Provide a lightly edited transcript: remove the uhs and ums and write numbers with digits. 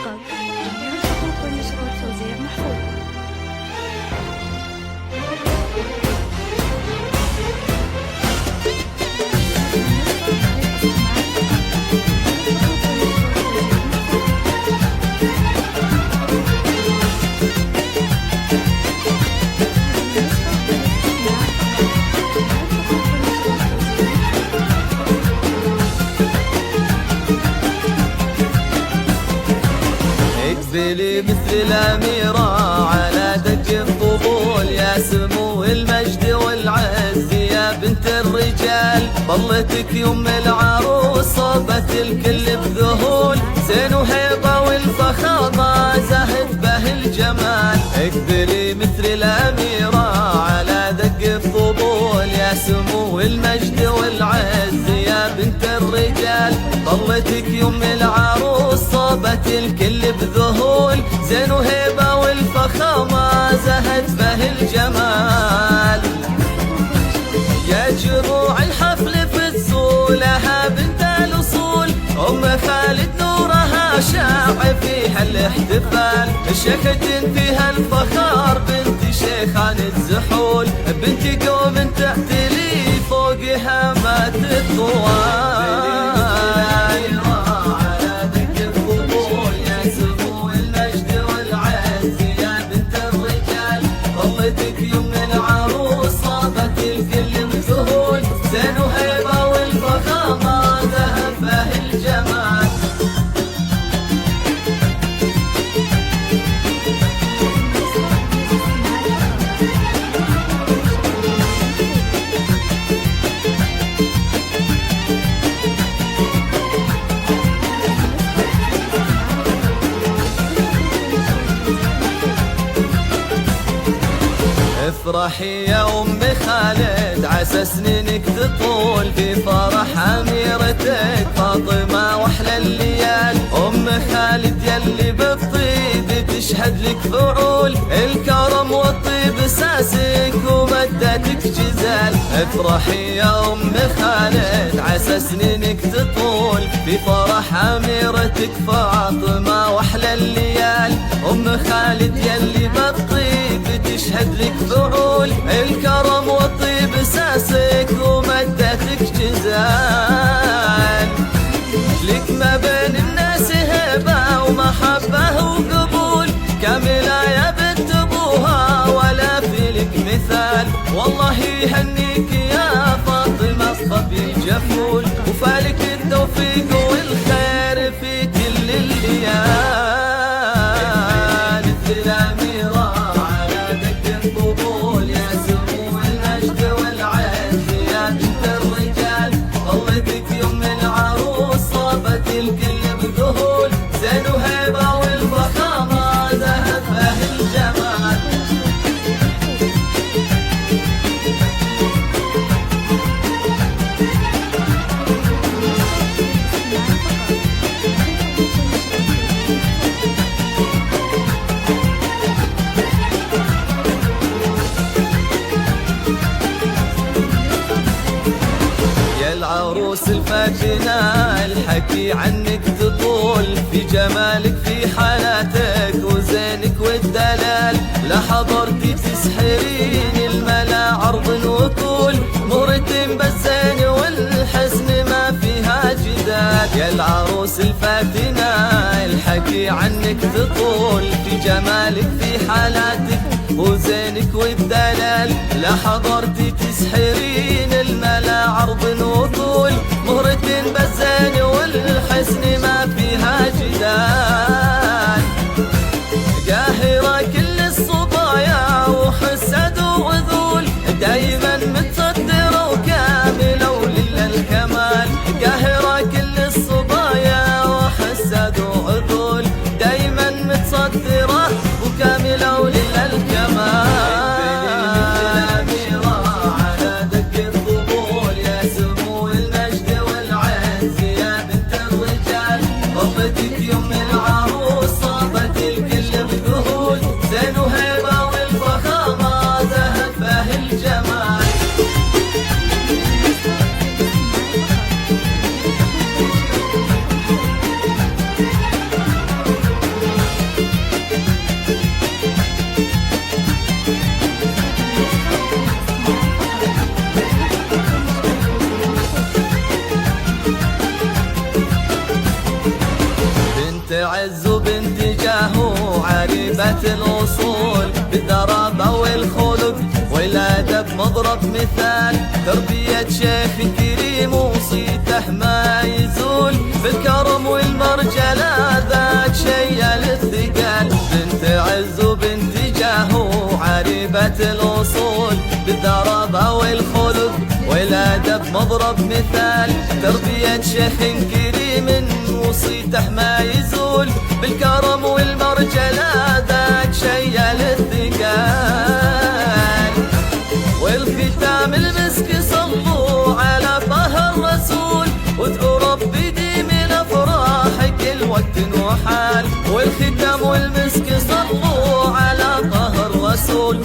الخطاب. مدير الحقوق والنشر والتوزيع محفوظ. اقبلي مثل الأميرة على دق الطبول، يا سمو المجد والعز يا بنت الرجال. ظلتك يم العروس صوبت الكل بذهول، زين وهيبة والفخامة زهت به الجمال. اقبلي مثل الأميرة على دق الطبول، يا سمو المجد والعز يا بنت الرجال. ظلتك يم العروس صوبت الكل بذهول، زين وهيبة والفخامة زهت به الجمال. يا جروع الحفل فزوا لها بنت الأصول، أم خالد نورها شاع فيها الاحتفال. شيخة فيها الفخار بنت شيخان الزحول، بنت قوم تعتلي فوقها ما تطوال. افرحي يا أم خالد عسى سنينك تطول، في فرح أميرتك فاطمة وأحلى الليال. أم خالد يلي بالطيب تشهد لك فعول، الكرم والطيب أساسك ومدتك جزال. افرحي يا أم خالد عسى سنينك تطول، في فرح أميرتك فاطمة وأحلى الليال. أم خالد يلي بالطيب تشهد لك فعول، الكرم والطيب أساسك ومدتك جزال. لك ما بين الناس هبة ومحبة وقبول، كاملة يا بنت أبوها ولا في لك مثال. والله يهنيك يا فاطمة الصبي الجفول، وفالك التوفيق والخير في كل الليال. العروس الفاتنة الحكي عنك تطول، في جمالك في حالاتك وزينك والدلال. لا حضرتي تسحرين الملا عرض وطول، مهرتين بالزين والحسن ما فيها جدال. يا العروس الفاتنة الحكي عنك تطول، في جمالك في حالاتك وزينك والدلال. لا حضرتي تسحرين الملا عرض وطول، مهرتين بالزين والحسن ما فيها جدال. قاهرة كل الصبايا وحسد وعذول، دايما متصدرة وكاملة ولله الكمال. قاهرة كل الصبايا وحسد وعذول، دايما متصدرة وكاملة ولله الكمال. عز وبنت جاه عريبة الأصول بالدرابة والخلق والأدب مضرب مثال تربية شيخ كريم وصيته ما يزول بالكرم والمرجلة ذاك شي للثقال بنت عز وبنت جاه عريبة الأصول بالدرابة والخلق والأدب مضرب مثال تربية شيخ كريم وصيته ما يزول بالكرم والمرجلة ذاك شي للثقال والختام المسك صلوا على طه الرسول وادعوا ربي ديم الافراح كل وقت وحال والختام والمسك صلوا على طه الرسول